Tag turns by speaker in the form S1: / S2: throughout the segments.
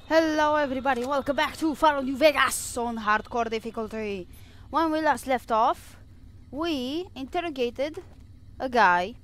S1: Hello everybody, welcome back to Fallout New Vegas on hardcore difficulty. When we last left off, we interrogated a guy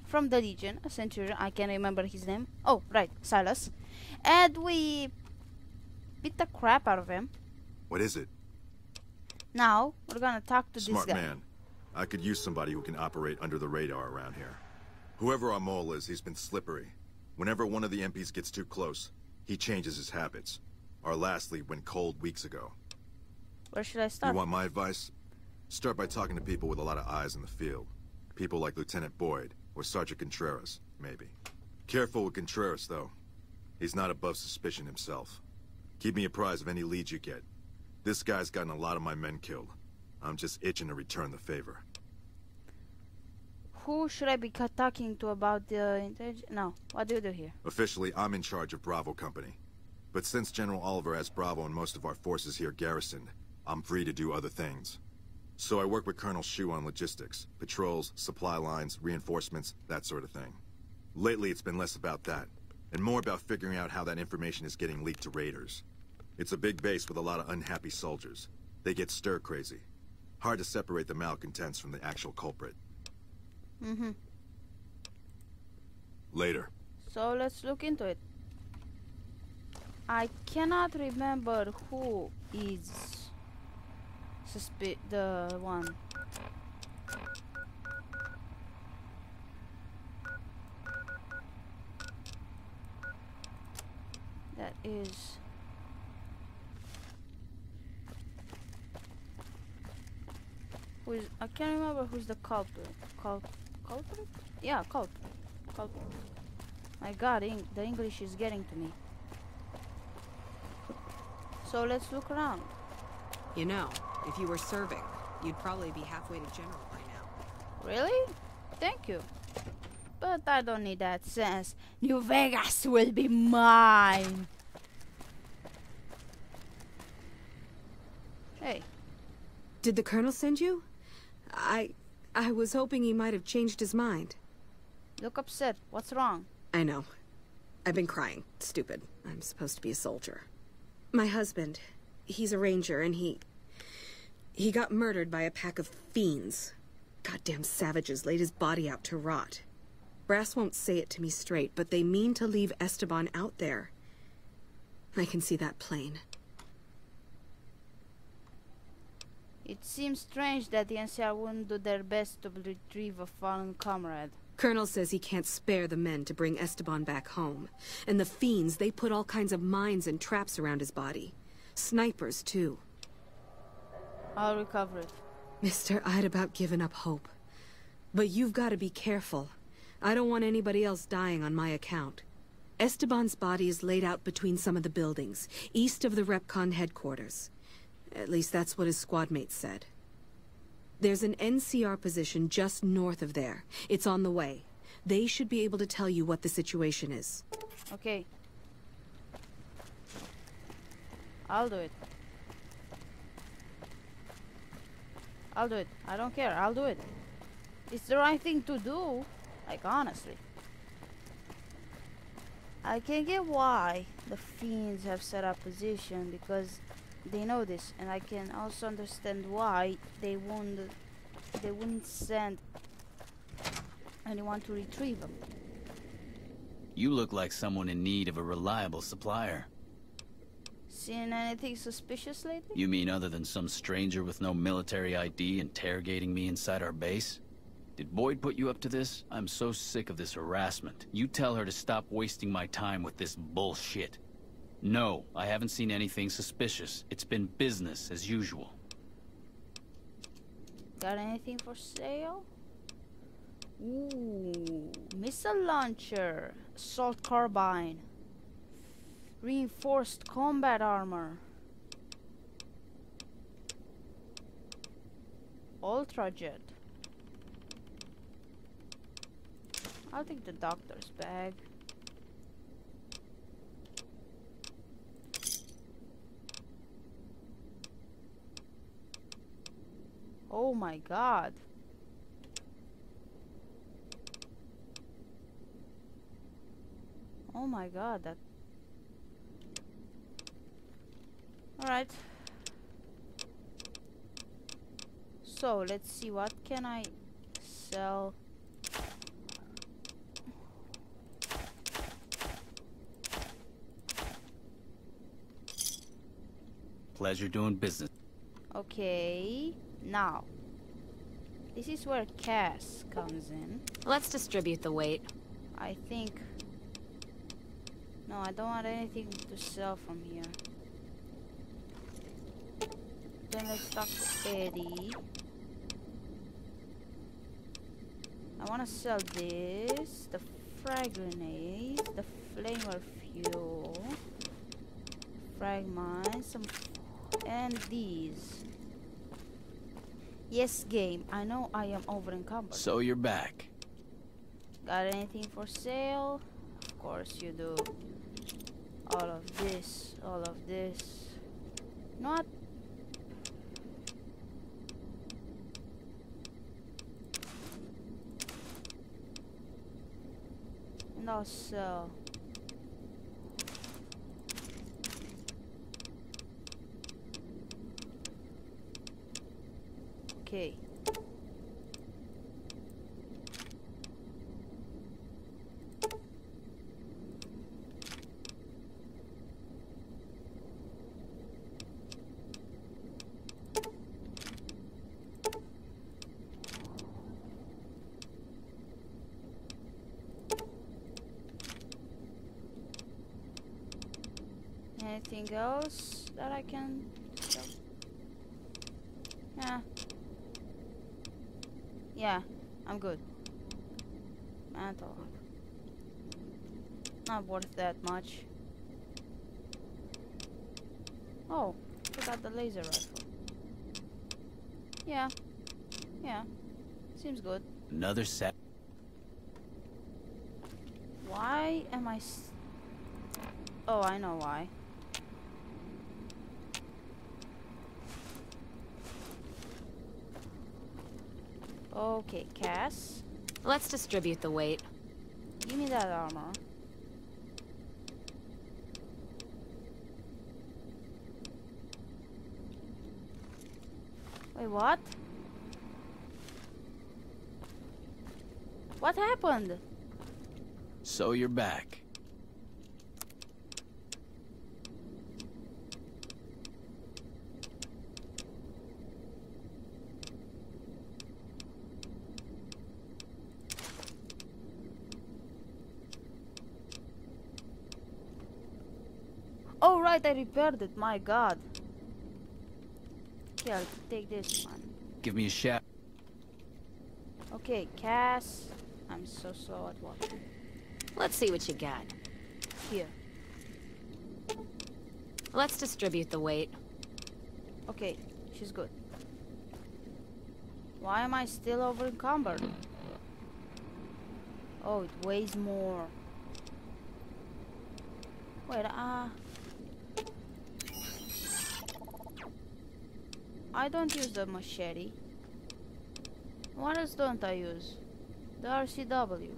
S1: from the Legion, a centurion, I can't remember his name. Oh, right, Silas. And we beat the crap out of him.
S2: What is it?
S1: Now, we're gonna talk to
S2: Smart
S1: this guy.
S2: man. I could use somebody who can operate under the radar around here. Whoever our mole is, he's been slippery. Whenever one of the MPs gets too close, he changes his habits. Our last lead went cold weeks ago.
S1: Where should I start?
S2: You want my advice? Start by talking to people with a lot of eyes in the field. People like Lieutenant Boyd, or Sergeant Contreras, maybe. Careful with Contreras, though. He's not above suspicion himself. Keep me apprised of any leads you get. This guy's gotten a lot of my men killed. I'm just itching to return the favor.
S1: Who should I be talking to about the intelligence? No, what do you do here?
S2: Officially, I'm in charge of Bravo Company. But since General Oliver has Bravo and most of our forces here garrisoned, I'm free to do other things. So I work with Colonel Shu on logistics, patrols, supply lines, reinforcements, that sort of thing. Lately, it's been less about that, and more about figuring out how that information is getting leaked to raiders. It's a big base with a lot of unhappy soldiers. They get stir-crazy. Hard to separate the malcontents from the actual culprit.
S1: Mm-hmm.
S2: Later.
S1: So let's look into it. I cannot remember who is the one. That is who is, I can't remember who's the culprit. Culprit? Yeah, culprit. My god, the English is getting to me. So let's look around.
S3: You know, if you were serving, you'd probably be halfway to general by now.
S1: Really? Thank you. But I don't need that sense. New Vegas will be mine. Hey.
S3: Did the colonel send you? I was hoping he might have changed his mind.
S1: Look upset. What's wrong?
S3: I know. I've been crying. Stupid. I'm supposed to be a soldier. My husband, he's a ranger, and he got murdered by a pack of fiends. Goddamn savages laid his body out to rot. Brass won't say it to me straight, but they mean to leave Esteban out there. I can see that plain.
S1: It seems strange that the NCR wouldn't do their best to retrieve a fallen comrade.
S3: Colonel says he can't spare the men to bring Esteban back home. And the fiends, they put all kinds of mines and traps around his body. Snipers, too.
S1: I'll recover it.
S3: Mister, I'd about given up hope. But you've got to be careful. I don't want anybody else dying on my account. Esteban's body is laid out between some of the buildings, east of the Repcon headquarters. At least that's what his squad mates said. There's an NCR position just north of there. It's on the way. They should be able to tell you what the situation is.
S1: Okay. I'll do it. I'll do it. I don't care. I'll do it. It's the right thing to do. Like, honestly. I can get why the fiends have set up position, because they know this, and I can also understand why they wouldn't send anyone to retrieve them.
S4: You look like someone in need of a reliable supplier.
S1: Seen anything suspicious lately?
S4: You mean other than some stranger with no military ID interrogating me inside our base? Did Boyd put you up to this? I'm so sick of this harassment. You tell her to stop wasting my time with this bullshit. No, I haven't seen anything suspicious. It's been business as usual.
S1: Got anything for sale? Ooh, missile launcher, assault carbine, reinforced combat armor, ultra jet. I'll take the doctor's bag. Oh my god. Oh my god, that Alright. So, let's see, what can I sell?
S4: Pleasure doing business.
S1: Okay, now. This is where Cass comes in.
S5: Let's distribute the weight.
S1: I think... No, I don't want anything to sell from here. Then let's talk to Eddie. I want to sell this, the frag grenades, the flamer fuel, frag mines, and these. Yes, game. I know I am over encumbered.
S4: So you're back.
S1: Got anything for sale? Of course you do. All of this, all of this. Not. And I'll sell. Okay. Anything else that I can sell? Yeah. Yeah, I'm good. Mantle. Not worth that much. Oh, forgot the laser rifle. Yeah. Yeah. Seems good.
S4: Another set.
S1: Why am I Oh, I know why. Okay, Cass.
S5: Let's distribute the weight.
S1: Give me that armor. Wait, what? What happened?
S4: So you're back.
S1: Oh right, I repaired it, my god. Okay, I'll take this one.
S4: Give me a shot.
S1: Okay, Cass. I'm so slow at walking.
S5: Let's see what you got.
S1: Here.
S5: Let's distribute the weight.
S1: Okay, she's good. Why am I still over encumbered? Oh, it weighs more. Wait, I don't use the machete. What else don't I use? The RCW.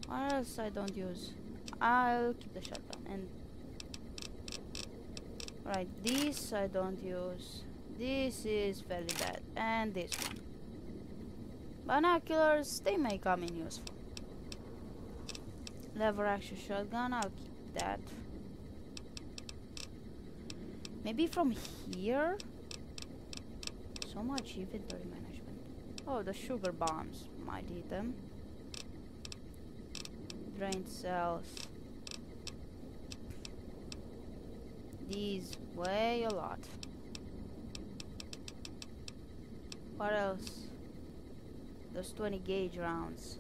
S1: What else I don't use? I'll keep the shotgun. And right, this I don't use. This is very bad. And this one. Binoculars, they may come in useful. Lever action shotgun, I'll keep that. Maybe from here? So much inventory management. Oh, the sugar bombs. Might eat them. Drained cells. These weigh a lot. What else? Those 20 gauge rounds.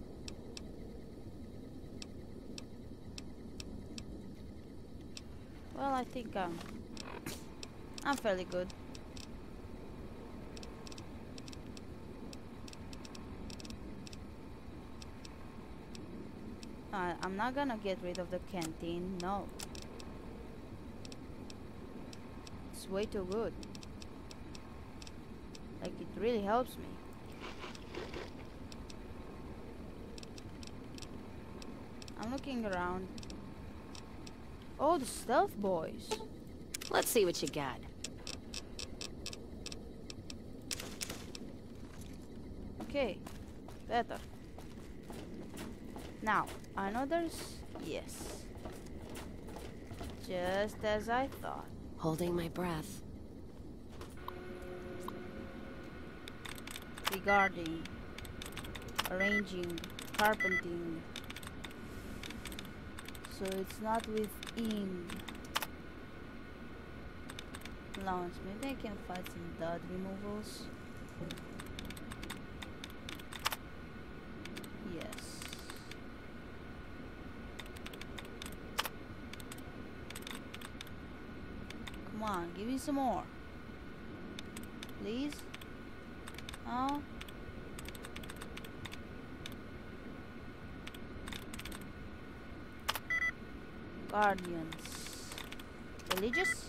S1: Well, I think I'm fairly good. I'm not gonna get rid of the canteen, no. It's way too good. Like, it really helps me. I'm looking around. Oh, the stealth boys.
S5: Let's see what you got.
S1: Okay, better. Now, I know there's... Yes. Just as I thought.
S5: Holding my breath.
S1: Regarding, arranging, carpenting. So it's not within. Allowance. Maybe I can find some dud removals. Yes. Come on, give me some more. Please? Oh. Guardians. Religious?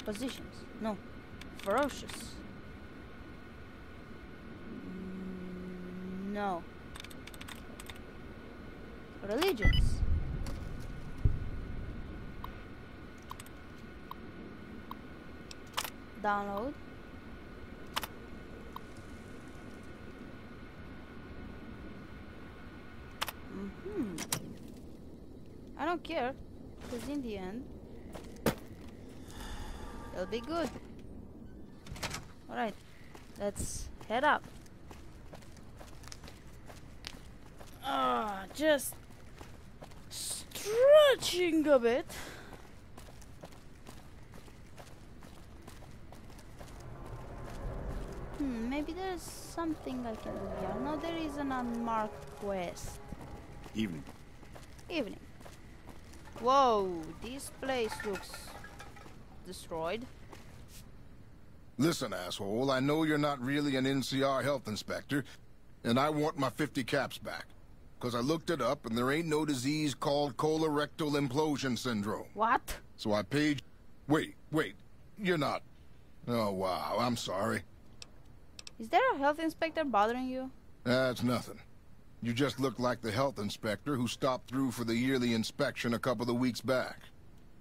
S1: Positions. No. Ferocious. No. Religions. Download. I don't care, because in the end, it'll be good. Alright, let's head up. Just stretching a bit. Maybe there's something I can do here. No, there is an unmarked quest.
S2: Evening.
S1: Evening. Whoa, this place looks destroyed.
S6: Listen, asshole, I know you're not really an NCR health inspector, and I want my 50 caps back. Because I looked it up, and there ain't no disease called colorectal implosion syndrome.
S1: What?
S6: So I paid... Wait, you're not... Oh, wow, I'm sorry.
S1: Is there a health inspector bothering you?
S6: That's nothing. You just look like the health inspector who stopped through for the yearly inspection a couple of weeks back.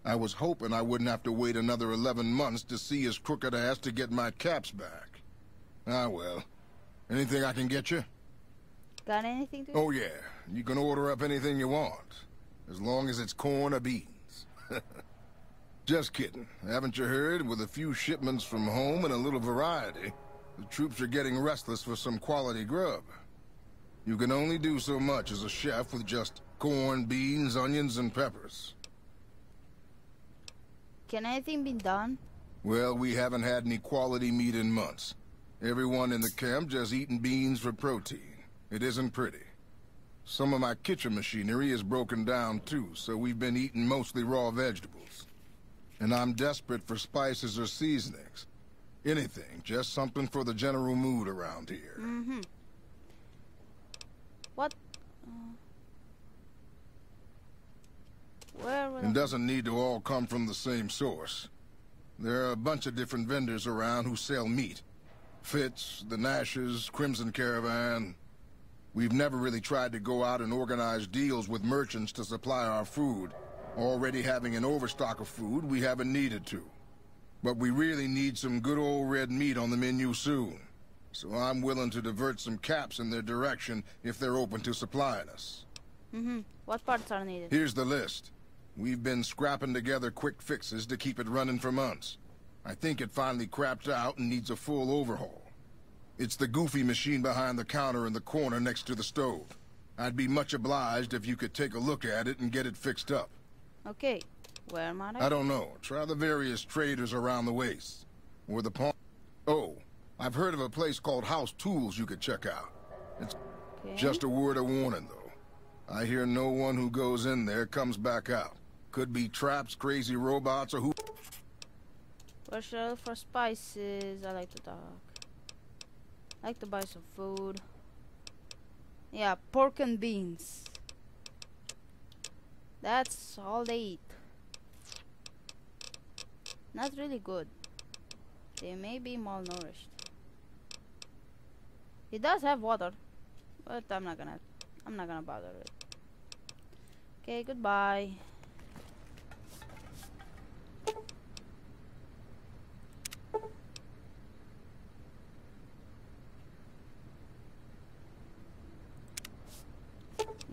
S6: I was hoping I wouldn't have to wait another 11 months to see his crooked ass to get my caps back. Ah, well. Anything I can get you?
S1: Got anything to...
S6: Oh, yeah. You can order up anything you want. As long as it's corn or beans. Just kidding. Haven't you heard? With a few shipments from home and a little variety, the troops are getting restless for some quality grub. You can only do so much as a chef with just corn, beans, onions, and peppers.
S1: Can anything be done?
S6: Well, we haven't had any quality meat in months. Everyone in the camp just eating beans for protein. It isn't pretty. Some of my kitchen machinery is broken down too, so we've been eating mostly raw vegetables. And I'm desperate for spices or seasonings. Anything, just something for the general mood around here.
S1: What? Where will
S6: It doesn't need to all come from the same source. There are a bunch of different vendors around who sell meat. Fitz, the Nashes, Crimson Caravan. We've never really tried to go out and organize deals with merchants to supply our food. Already having an overstock of food, we haven't needed to. But we really need some good old red meat on the menu soon. So I'm willing to divert some caps in their direction if they're open to supplying us.
S1: What parts are needed?
S6: Here's the list. We've been scrapping together quick fixes to keep it running for months. I think it finally crapped out and needs a full overhaul. It's the goofy machine behind the counter in the corner next to the stove. I'd be much obliged if you could take a look at it and get it fixed up.
S1: Okay. Where am I?
S6: I don't know. Try the various traders around the waste. Or the pawn... Oh, I've heard of a place called House Tools you could check out. It's just a word of warning, though. I hear no one who goes in there comes back out. Could be traps, crazy robots, or who...
S1: Where should I look for spices? I like to talk. I like to buy some food. Yeah, pork and beans. That's all they eat. Not really good. They may be malnourished. He does have water, but I'm not gonna bother with it. Okay, goodbye.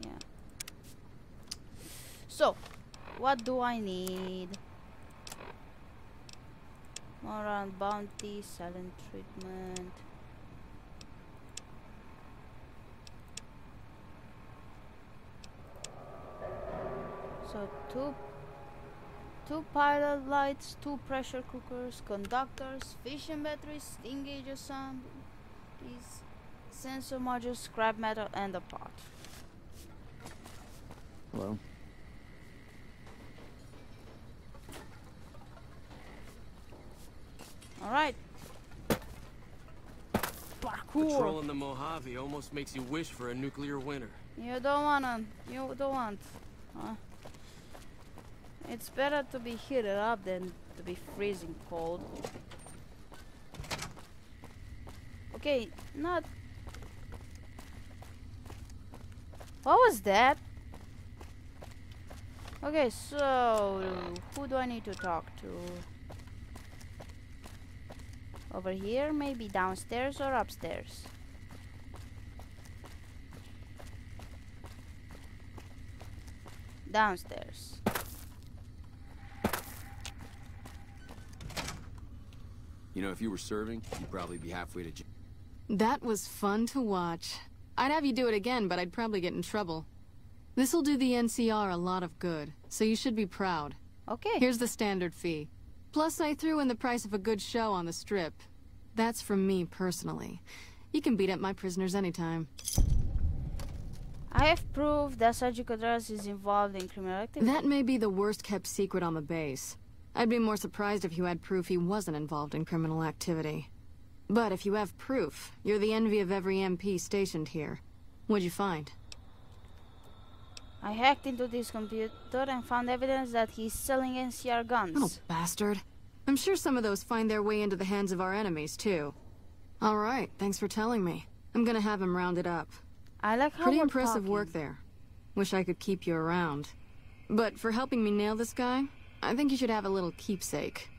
S1: Yeah. So, what do I need? Moral bounty, silent treatment. So two pilot lights, 2 pressure cookers, conductors, fission batteries, steam gauge assemblies, sensor modules, scrap metal, and a pot.
S4: Hello?
S1: Alright. Parkour.
S7: Patrolling the Mojave almost makes you wish for a nuclear winter.
S1: You don't want. Huh? It's better to be heated up than to be freezing cold. Okay, not... What was that? Okay, so... Who do I need to talk to? Over here? Maybe downstairs or upstairs? Downstairs.
S8: You know, if you were serving, you'd probably be halfway to...
S3: That was fun to watch. I'd have you do it again, but I'd probably get in trouble. This'll do the NCR a lot of good, so you should be proud.
S1: Okay.
S3: Here's the standard fee. Plus, I threw in the price of a good show on the strip. That's from me personally. You can beat up my prisoners anytime.
S1: I have proof that Sergeant Contreras is involved in criminal activity.
S3: That may be the worst kept secret on the base. I'd be more surprised if you had proof he wasn't involved in criminal activity. But if you have proof, you're the envy of every MP stationed here. What'd you find?
S1: I hacked into this computer and found evidence that he's selling NCR guns.
S3: Little bastard. I'm sure some of those find their way into the hands of our enemies, too. Alright, thanks for telling me. I'm gonna have him rounded up.
S1: I like how
S3: Pretty
S1: we're
S3: impressive
S1: talking.
S3: work there. Wish I could keep you around. But for helping me nail this guy, I think you should have a little keepsake.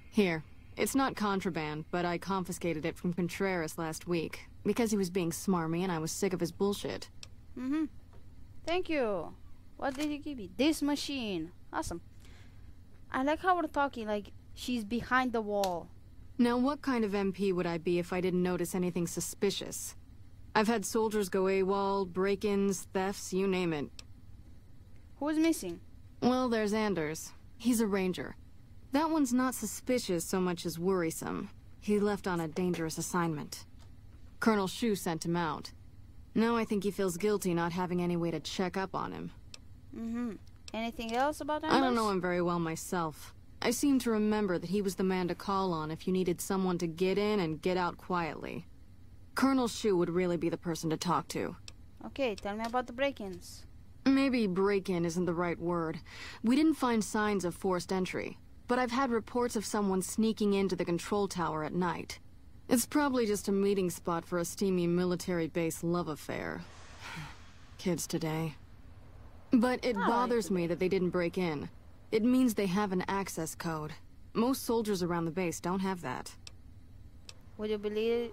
S3: Here. It's not contraband, but I confiscated it from Contreras last week, because he was being smarmy and I was sick of his bullshit.
S1: Mm-hmm. Thank you. What did you give me? This machine. Awesome. I like how we're talking like she's behind the wall.
S3: Now, what kind of MP would I be if I didn't notice anything suspicious? I've had soldiers go AWOL, break-ins, thefts, you name it.
S1: Who's missing?
S3: Well, there's Anders. He's a ranger. That one's not suspicious so much as worrisome. He left on a dangerous assignment. Colonel Shu sent him out. Now I think he feels guilty not having any way to check up on him.
S1: Mm-hmm. Anything else about Anders?
S3: I don't know him very well myself. I seem to remember that he was the man to call on if you needed someone to get in and get out quietly. Colonel Shu would really be the person to talk to.
S1: Okay, tell me about the break-ins.
S3: Maybe break-in isn't the right word. We didn't find signs of forced entry, but I've had reports of someone sneaking into the control tower at night. It's probably just a meeting spot for a steamy military base love affair. Kids today. But it bothers me that they didn't break in. It means they have an access code. Most soldiers around the base don't have that.
S1: Would you believe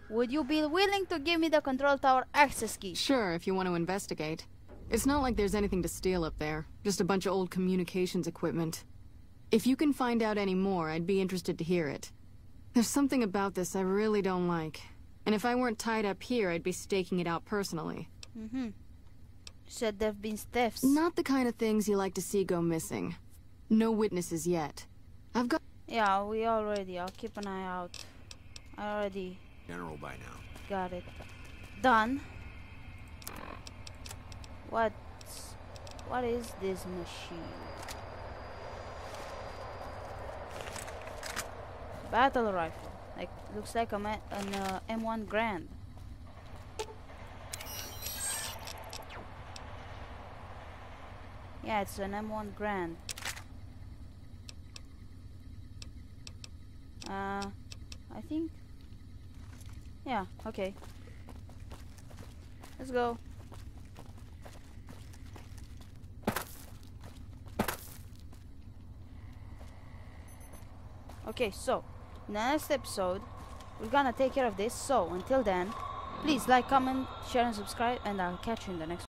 S1: would you be willing to give me the control tower access key?
S3: Sure, if you want to investigate. It's not like there's anything to steal up there. Just a bunch of old communications equipment. If you can find out any more, I'd be interested to hear it. There's something about this I really don't like. And if I weren't tied up here, I'd be staking it out personally.
S1: Mm-hmm. Said there've been thefts.
S3: Not the kind of things you like to see go missing. No witnesses yet. I've got...
S1: Yeah, I'll keep an eye out. I already
S8: General by now.
S1: got it. Done. What is this machine? Battle rifle. Like, looks like an M1 Grand. Yeah, it's an M1 Grand. I think. Yeah, okay. Let's go. Okay, so in the next episode, we're gonna take care of this. So until then, please like, comment, share, and subscribe, and I'll catch you in the next one.